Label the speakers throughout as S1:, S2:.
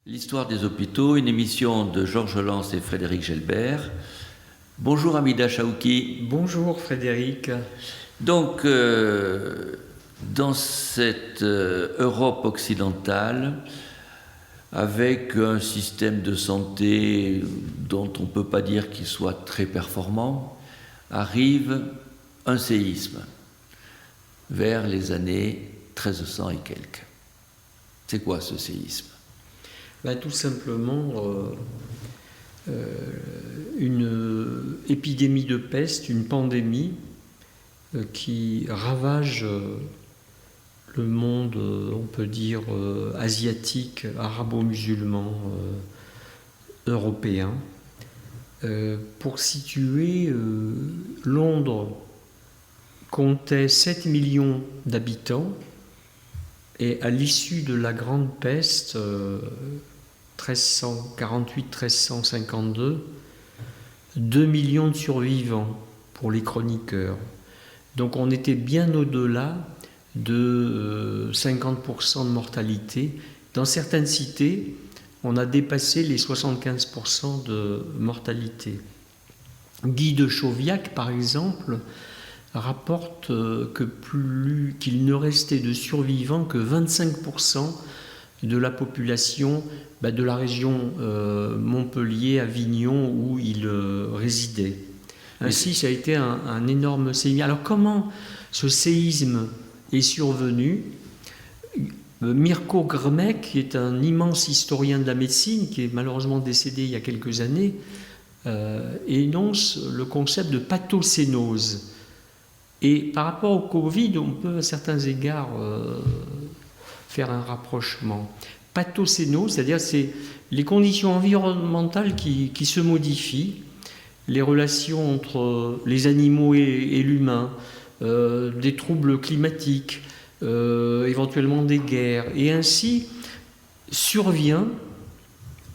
S1: L'histoire des hôpitaux, une émission de Georges Lens et Frédéric Gelbert. Bonjour Hamida Chaouki.
S2: Bonjour Frédéric.
S1: Donc, dans cette Europe occidentale, avec un système de santé dont on ne peut pas dire qu'il soit très performant, arrive un séisme vers les années 1300 et quelques. C'est quoi ce séisme ?
S2: Tout simplement une épidémie de peste, une pandémie qui ravage le monde, on peut dire, asiatique, arabo-musulman, européen. Pour situer, Londres comptait 7 millions d'habitants et à l'issue de la Grande Peste, 1348-1352, 2 millions de survivants pour les chroniqueurs. Donc on était bien au-delà de 50% de mortalité. Dans certaines cités, on a dépassé les 75% de mortalité. Guy de Chauviac, par exemple, rapporte qu'il ne restait de survivants que 25% de la population de la région Montpellier-Avignon où il résidait. Ainsi, ça a été un énorme séisme. Alors comment ce séisme est survenu ? Mirko Grmek, qui est un immense historien de la médecine, qui est malheureusement décédé il y a quelques années, énonce le concept de pathocénose. Et par rapport au Covid, on peut à certains égards faire un rapprochement. Pathocénose, c'est-à-dire c'est les conditions environnementales qui se modifient, les relations entre les animaux et l'humain, des troubles climatiques, éventuellement des guerres. Et ainsi survient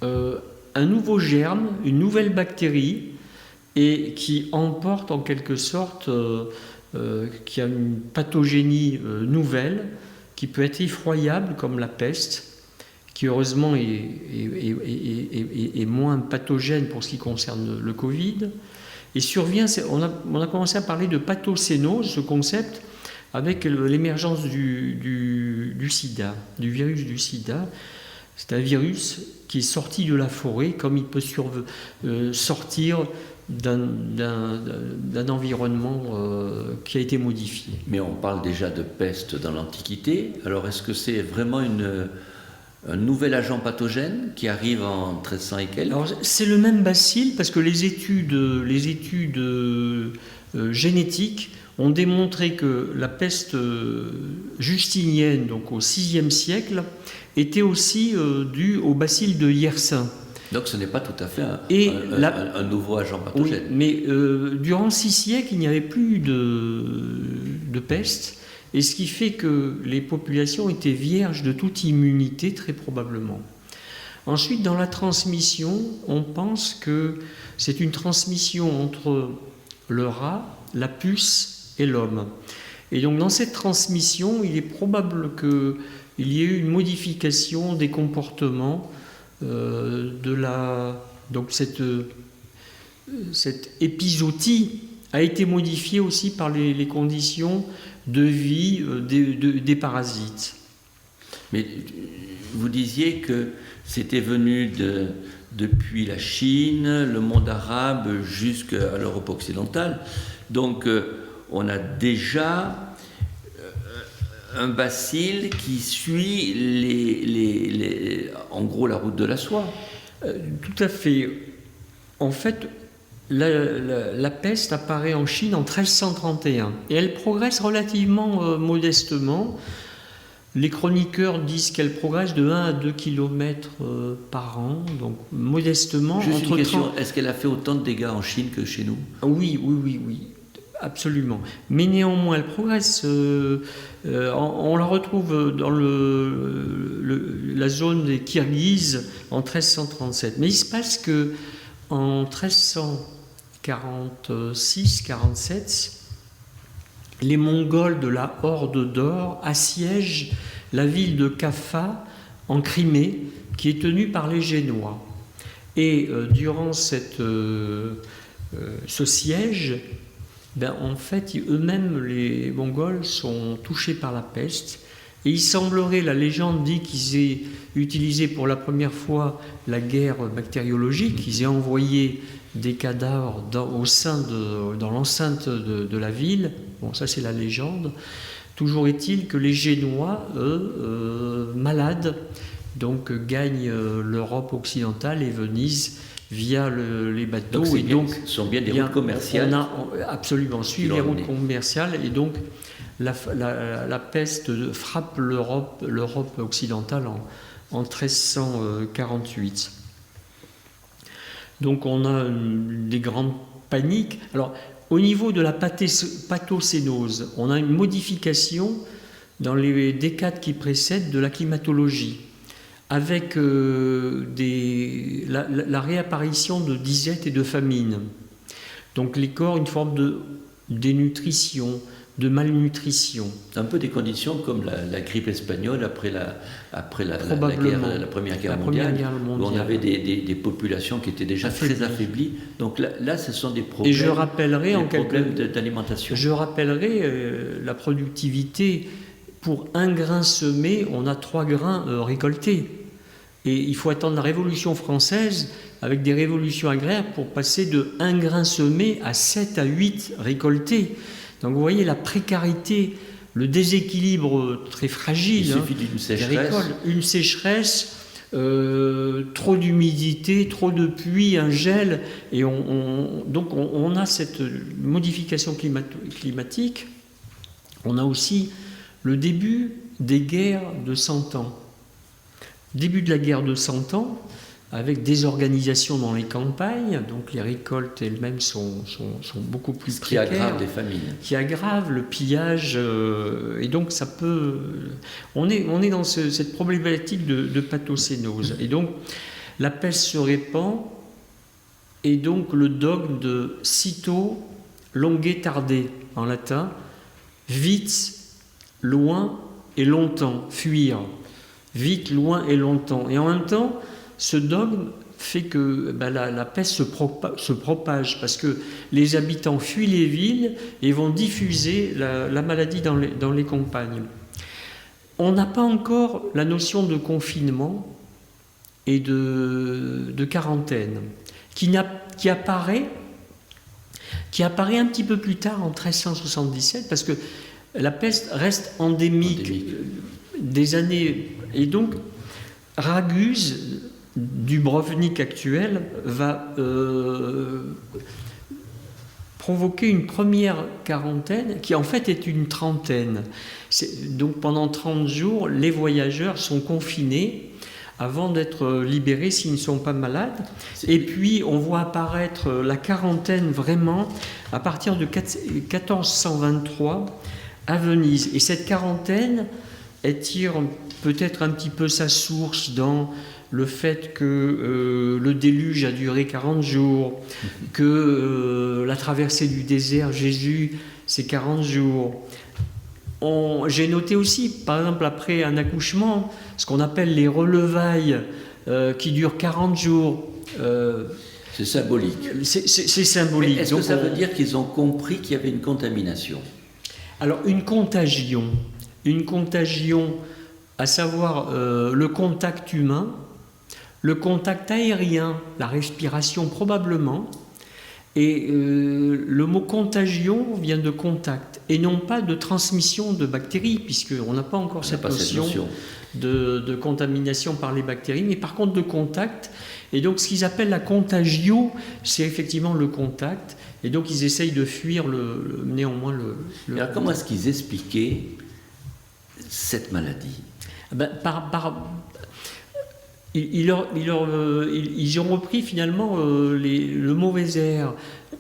S2: un nouveau germe, une nouvelle bactérie, et qui emporte en quelque sorte, qui a une pathogénie nouvelle, qui peut être effroyable comme la peste, qui heureusement est moins pathogène pour ce qui concerne le Covid. Et survient, on a commencé à parler de pathocénose, ce concept, avec l'émergence du sida, du virus du sida. C'est un virus qui est sorti de la forêt, comme il peut sortir d'un environnement qui a été modifié.
S1: Mais on parle déjà de peste dans l'Antiquité. Alors est-ce que c'est vraiment un nouvel agent pathogène qui arrive en 1300 et quelques ?
S2: Alors, c'est le même bacille parce que les études génétiques ont démontré que la peste justinienne, donc au VIe siècle, était aussi due au bacille de Yersin.
S1: Donc ce n'est pas tout à fait un nouveau agent pathogène.
S2: Oui, mais durant 6 siècles, il n'y avait plus de peste, et ce qui fait que les populations étaient vierges de toute immunité, très probablement. Ensuite, dans la transmission, on pense que c'est une transmission entre le rat, la puce et l'homme. Et donc dans cette transmission, il est probable qu'il y ait eu une modification des comportements donc cette épizootie a été modifiée aussi par les conditions de vie des parasites.
S1: Mais vous disiez que c'était venu depuis la Chine, le monde arabe, jusqu'à l'Europe occidentale. Donc on a déjà un bacille qui suit en gros la route de la soie.
S2: Tout à fait. En fait, la peste apparaît en Chine en 1331 et elle progresse relativement modestement. Les chroniqueurs disent qu'elle progresse de 1 à 2 km par an, donc modestement.
S1: Juste une question, est-ce qu'elle a fait autant de dégâts en Chine que chez nous ?
S2: Oui, absolument. Mais néanmoins, elle progresse. On la retrouve dans la zone des Kirghizes en 1337. Mais il se passe que en 1346-47, les Mongols de la Horde d'Or assiègent la ville de Kaffa en Crimée, qui est tenu par les Génois. Et durant ce siège, en fait, eux-mêmes, les Mongols, sont touchés par la peste. Et il semblerait, la légende dit qu'ils aient utilisé pour la première fois la guerre bactériologique, qu'ils aient envoyé des cadavres dans l'enceinte de la ville. Bon, ça c'est la légende. Toujours est-il que les Génois, eux, malades, donc gagnent l'Europe occidentale et Venise via les bateaux.
S1: Donc, ce sont bien des routes commerciales.
S2: Absolument, suivent les routes commerciales. Et donc, la peste frappe l'Europe occidentale en 1348. Donc, on a des grandes paniques. Alors, au niveau de la pathocénose, on a une modification dans les décades qui précèdent de la climatologie, avec la réapparition de disette et de famine. Donc les corps, une forme de dénutrition, de malnutrition.
S1: Un peu des conditions comme la grippe espagnole après la Première Guerre mondiale, où on avait des populations qui étaient déjà très affaiblies. Donc là, ce sont des problèmes,
S2: et je rappellerai
S1: d'alimentation.
S2: Je rappellerai la productivité. Pour un grain semé, on a 3 grains récoltés. Et il faut attendre la Révolution française avec des révolutions agraires pour passer de 1 grain semé à 7 à 8 récoltés. Donc vous voyez la précarité, le déséquilibre très fragile.
S1: Il suffit d'une sécheresse.
S2: Une sécheresse, trop d'humidité, trop de pluie, un gel. Et donc on a cette modification climatique. On a aussi le début des guerres de 100 ans. Début de la guerre de 100 ans, avec des organisations dans les campagnes, donc les récoltes elles-mêmes sont beaucoup plus précaires.
S1: Qui aggrave les famines.
S2: Qui aggrave le pillage, et donc ça peut... On est dans cette problématique de pathocénose. Et donc la peste se répand, et donc le dogme de cito, longe, tarde, en latin, vite, loin et longtemps, fuir. Vite, loin et longtemps. Et en même temps, ce dogme fait que la peste se propage parce que les habitants fuient les villes et vont diffuser la maladie dans les campagnes. On n'a pas encore la notion de confinement et de quarantaine qui apparaît un petit peu plus tard en 1377 parce que la peste reste endémique. Des années. Et donc, Raguse, Dubrovnik actuel, va provoquer une première quarantaine qui en fait est une trentaine. Donc pendant 30 jours, les voyageurs sont confinés avant d'être libérés s'ils ne sont pas malades. Et puis on voit apparaître la quarantaine vraiment à partir de 1423 à Venise. Et cette quarantaine, elle tire peut-être un petit peu sa source dans le fait que le déluge a duré 40 jours, que la traversée du désert, Jésus, c'est 40 jours. J'ai noté aussi, par exemple, après un accouchement, ce qu'on appelle les relevailles qui durent 40 jours.
S1: C'est symbolique.
S2: C'est symbolique.
S1: Mais est-ce que ça veut dire qu'ils ont compris qu'il y avait une contamination ?
S2: Alors, une contagion, à savoir le contact humain, le contact aérien, la respiration probablement, et le mot contagion vient de contact, et non pas de transmission de bactéries, puisqu'on n'a pas encore cette notion de contamination par les bactéries, mais par contre de contact. Et donc ce qu'ils appellent la contagio, c'est effectivement le contact, et donc ils essayent de fuir néanmoins le
S1: Alors comment est-ce qu'ils expliquaient cette maladie ?
S2: Ils ont repris finalement le mauvais air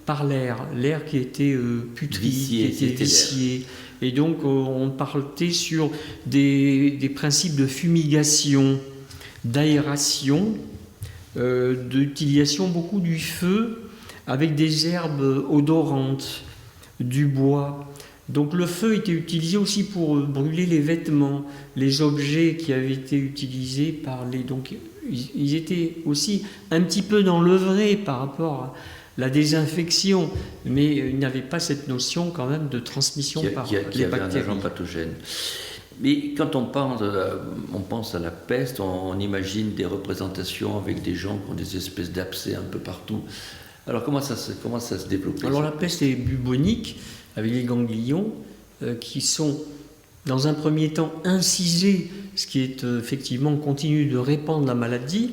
S2: par l'air qui était putride, qui était vicié. Et donc on partait sur des principes de fumigation, d'aération, d'utilisation beaucoup du feu avec des herbes odorantes, du bois. Donc le feu était utilisé aussi pour brûler les vêtements, les objets qui avaient été utilisés par les... Donc ils étaient aussi un petit peu dans le vrai par rapport à la désinfection, mais ils n'avaient pas cette notion quand même de transmission par les bactéries.
S1: Un agent pathogène. Mais quand on pense à la peste, on imagine des représentations avec des gens qui ont des espèces d'abcès un peu partout. Alors comment ça se développe?
S2: Alors la peste est bubonique, avec les ganglions qui sont dans un premier temps incisés, ce qui est effectivement continue de répandre la maladie.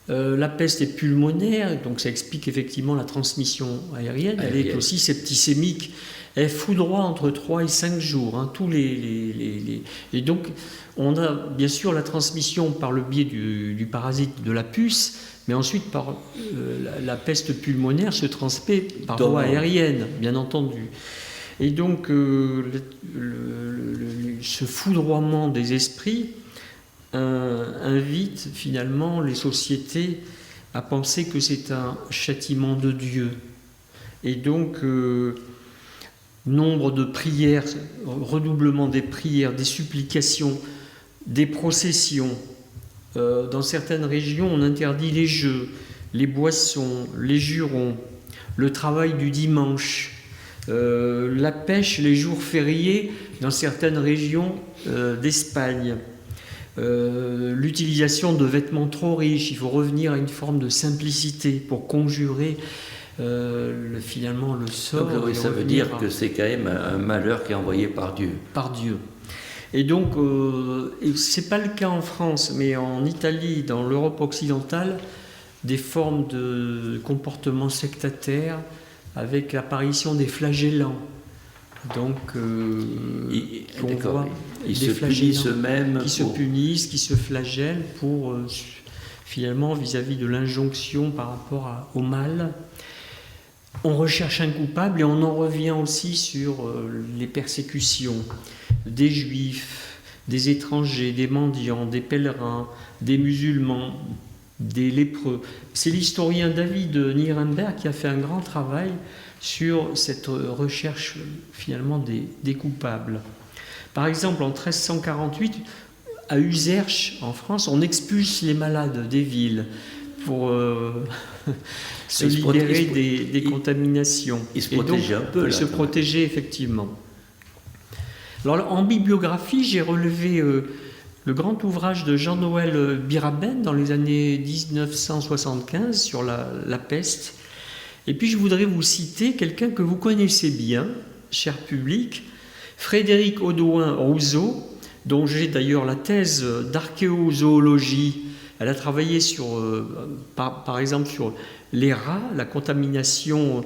S2: La peste est pulmonaire, donc ça explique effectivement la transmission aérienne. Elle est aussi septicémique. Elle foudroie entre 3 et 5 jours. Et donc, on a bien sûr la transmission par le biais du parasite de la puce, mais ensuite la peste pulmonaire se transmet par voie aérienne, bien entendu. Et donc, ce foudroiement des esprits invite finalement les sociétés à penser que c'est un châtiment de Dieu. Et donc, nombre de prières, redoublement des prières, des supplications, des processions. Dans certaines régions, on interdit les jeux, les boissons, les jurons, le travail du dimanche, la pêche les jours fériés dans certaines régions d'Espagne. L'utilisation de vêtements trop riches, il faut revenir à une forme de simplicité pour conjurer finalement le sort.
S1: Donc, oui, ça veut dire que c'est quand même un malheur qui est envoyé par Dieu.
S2: Par Dieu. Et donc, c'est pas le cas en France, mais en Italie, dans l'Europe occidentale, des formes de comportements sectataires avec l'apparition des flagellants. Donc, on voit
S1: ils
S2: des
S1: se punissent eux-mêmes.
S2: Qui se punissent, qui se flagellent pour, finalement, vis-à-vis de l'injonction par rapport au mal. On recherche un coupable et on en revient aussi sur les persécutions des juifs, des étrangers, des mendiants, des pèlerins, des musulmans, des lépreux. C'est l'historien David Nirenberg qui a fait un grand travail sur cette recherche finalement des coupables. Par exemple, en 1348, à Uzerche, en France, on expulse les malades des villes pour se libérer des contaminations.
S1: Ils se protégeaient un peu.
S2: Ils se protégeaient effectivement. Alors, en bibliographie, j'ai relevé le grand ouvrage de Jean-Noël Biraben dans les années 1975 sur la peste. Et puis je voudrais vous citer quelqu'un que vous connaissez bien, cher public, Frédéric Audouin-Rousseau, dont j'ai d'ailleurs la thèse d'archéozoologie. Elle a travaillé par exemple sur les rats, la contamination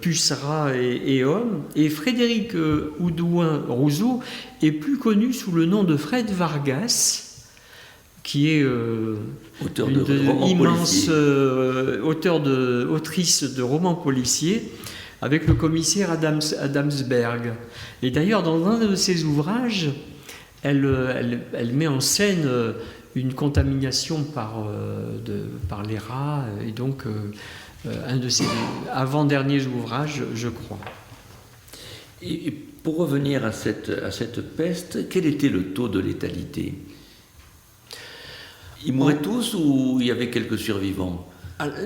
S2: puce-rat et homme. Et Frédéric Audouin-Rousseau est plus connu sous le nom de Fred Vargas, qui est autrice de romans policiers, avec le commissaire Adamsberg. Et d'ailleurs, dans un de ses ouvrages, elle met en scène une contamination par les rats, et donc un de ses avant-derniers ouvrages, je crois.
S1: Et pour revenir à cette peste, quel était le taux de létalité ? Ils mouraient tous ou il y avait quelques survivants ?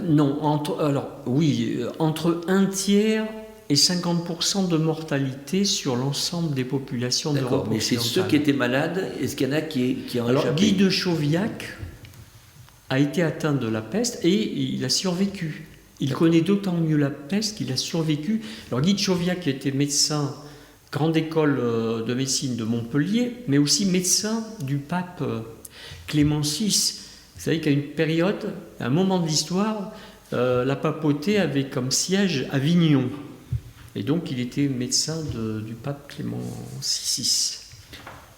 S2: Non, entre un tiers et 50% de mortalité sur l'ensemble des populations d'Europe occidentale.
S1: Mais c'est ceux qui étaient malades, est-ce qu'il y en a qui en échappé ?
S2: Alors Guy de Chauviac a été atteint de la peste et il a survécu. Il connaît d'autant mieux la peste qu'il a survécu. Alors Guy de Chauviac était médecin, grande école de médecine de Montpellier, mais aussi médecin du pape Clément VI. Vous savez qu'à une période, à un moment de l'histoire, la papauté avait comme siège Avignon. Et donc il était médecin du pape Clément VI.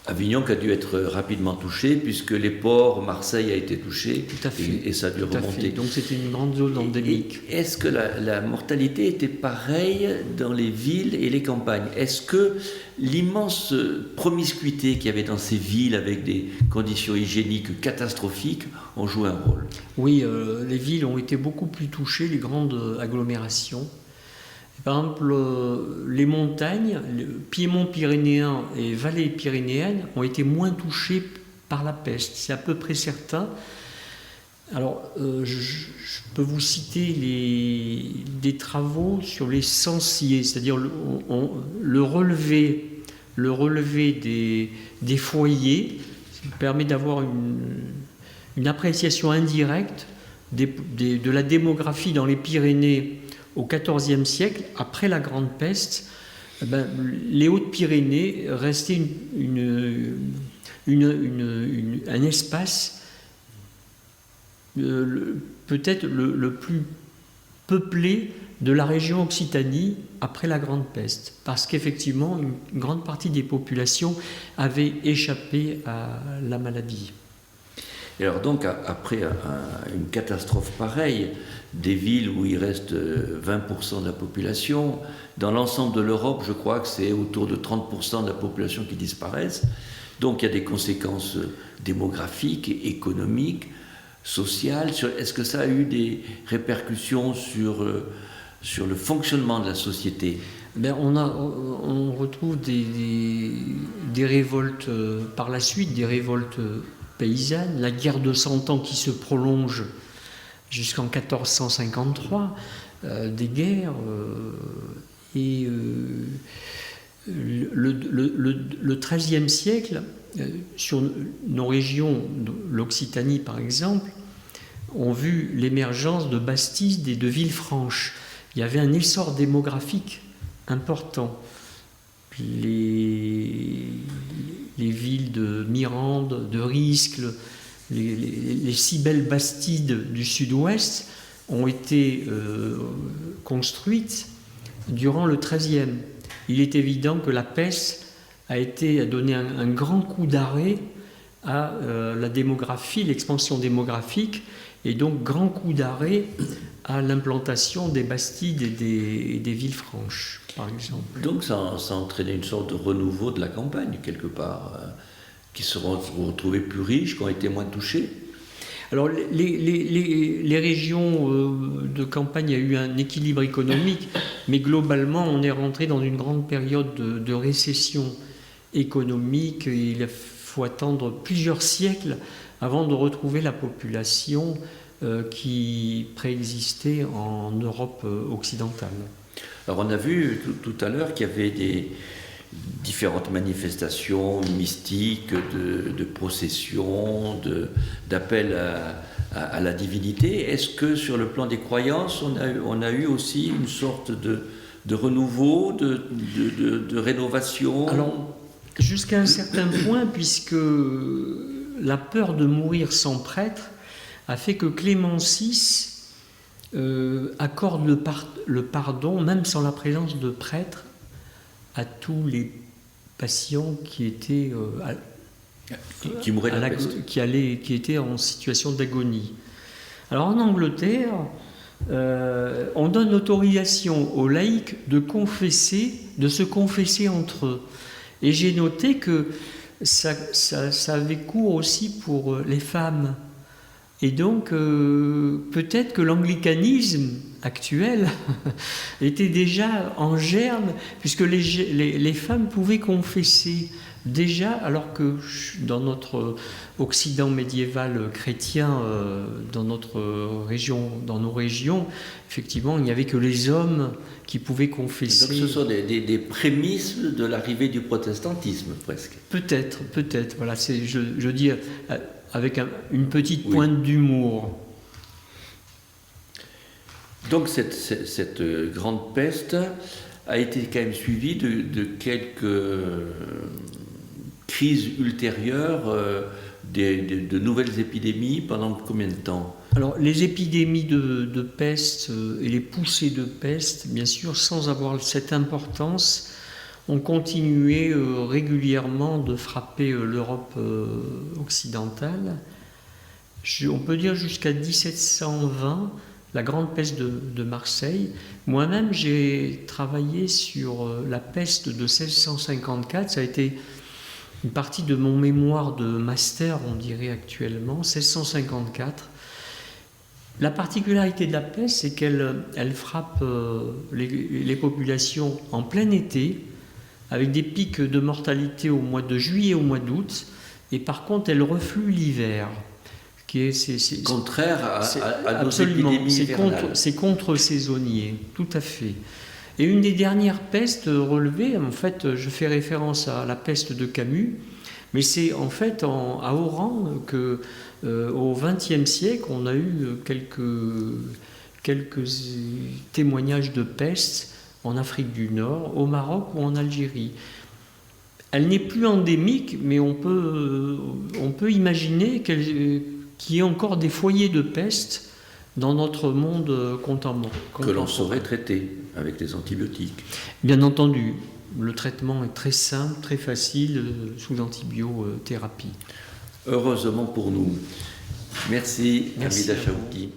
S1: Avignon qui a dû être rapidement touché, puisque les ports, Marseille a été touché,
S2: tout à fait,
S1: et ça a dû remonter.
S2: Donc c'était une grande zone endémique.
S1: Est-ce que la mortalité était pareille dans les villes et les campagnes ? Est-ce que l'immense promiscuité qu'il y avait dans ces villes, avec des conditions hygiéniques catastrophiques, ont joué un rôle ?
S2: Oui, les villes ont été beaucoup plus touchées, les grandes agglomérations. Par exemple, les montagnes, le piémont pyrénéen et vallée pyrénéenne ont été moins touchés par la peste. C'est à peu près certain. Alors, je peux vous citer des travaux sur les censiers, c'est-à-dire le relevé des foyers, qui permet d'avoir une appréciation indirecte de la démographie dans les Pyrénées au XIVe siècle, après la Grande Peste. Les Hautes-Pyrénées restaient un espace peut-être le plus peuplé de la région Occitanie après la Grande Peste, parce qu'effectivement, une grande partie des populations avaient échappé à la maladie.
S1: Et alors donc, après une catastrophe pareille, des villes où il reste 20% de la population, dans l'ensemble de l'Europe, je crois que c'est autour de 30% de la population qui disparaissent. Donc il y a des conséquences démographiques, économiques, sociales. Est-ce que ça a eu des répercussions sur le fonctionnement de la société?
S2: On retrouve des révoltes par la suite, des révoltes paysannes, la guerre de 100 ans qui se prolonge jusqu'en 1453, des guerres, et le XIIIe siècle, sur nos régions, l'Occitanie par exemple, ont vu l'émergence de bastides et de villes franches. Il y avait un essor démographique important. Les villes de Mirande, de Riscle, les si belles bastides du sud-ouest ont été construites durant le XIIIe. Il est évident que la peste a donné un grand coup d'arrêt à la démographie, l'expansion démographique, et donc grand coup d'arrêt à l'implantation des bastides et des villes franches, par exemple.
S1: Donc ça a entraîné une sorte de renouveau de la campagne, quelque part, qui se sont retrouvées plus riches, qui ont été moins touchées.
S2: Alors les régions de campagne, il y a eu un équilibre économique, mais globalement on est rentré dans une grande période de récession économique, et il faut attendre plusieurs siècles avant de retrouver la population qui préexistait en Europe occidentale.
S1: Alors on a vu tout à l'heure qu'il y avait des différentes manifestations mystiques, de processions, d'appels à la divinité. Est-ce que sur le plan des croyances, on a eu aussi une sorte de renouveau, de rénovation?
S2: Alors, jusqu'à un certain point, puisque la peur de mourir sans prêtre a fait que Clément VI accorde le pardon, même sans la présence de prêtres, à tous les patients qui étaient
S1: qui mouraient de la peste,
S2: qui étaient en situation d'agonie. Alors en Angleterre, on donne l'autorisation aux laïcs de se confesser entre eux. Et j'ai noté que ça avait cours aussi pour les femmes. Et donc, peut-être que l'anglicanisme actuel était déjà en germe, puisque les femmes pouvaient confesser déjà, alors que dans notre Occident médiéval chrétien, dans nos régions, effectivement, il n'y avait que les hommes qui pouvaient confesser.
S1: Donc ce sont des prémices de l'arrivée du protestantisme, presque.
S2: Peut-être, voilà, je dis avec une petite pointe d'humour.
S1: Donc cette grande peste a été quand même suivie de quelques crises ultérieures, de nouvelles épidémies pendant combien de temps?
S2: Alors les épidémies de peste et les poussées de peste, bien sûr, sans avoir cette importance, ont continué régulièrement de frapper l'Europe occidentale. On peut dire jusqu'à 1720, la grande peste de Marseille. Moi-même, j'ai travaillé sur la peste de 1654. Ça a été une partie de mon mémoire de master, on dirait actuellement, 1654. La particularité de la peste, c'est qu'elle frappe les populations en plein été, avec des pics de mortalité au mois de juillet, au mois d'août, et par contre, elle reflue l'hiver.
S1: C'est contraire à nos
S2: absolument,
S1: épidémies hivernales.
S2: C'est contre-saisonnier, tout à fait. Et une des dernières pestes relevées, en fait, je fais référence à la peste de Camus, mais c'est en fait à Oran que, au XXe siècle, on a eu quelques témoignages de peste en Afrique du Nord, au Maroc ou en Algérie. Elle n'est plus endémique, mais on peut imaginer qu'il y ait encore des foyers de peste dans notre monde contemporain.
S1: Que l'on saurait traiter avec les antibiotiques.
S2: Bien entendu, le traitement est très simple, très facile, sous antibiothérapie.
S1: Heureusement pour nous. Merci. Hamida Chawki.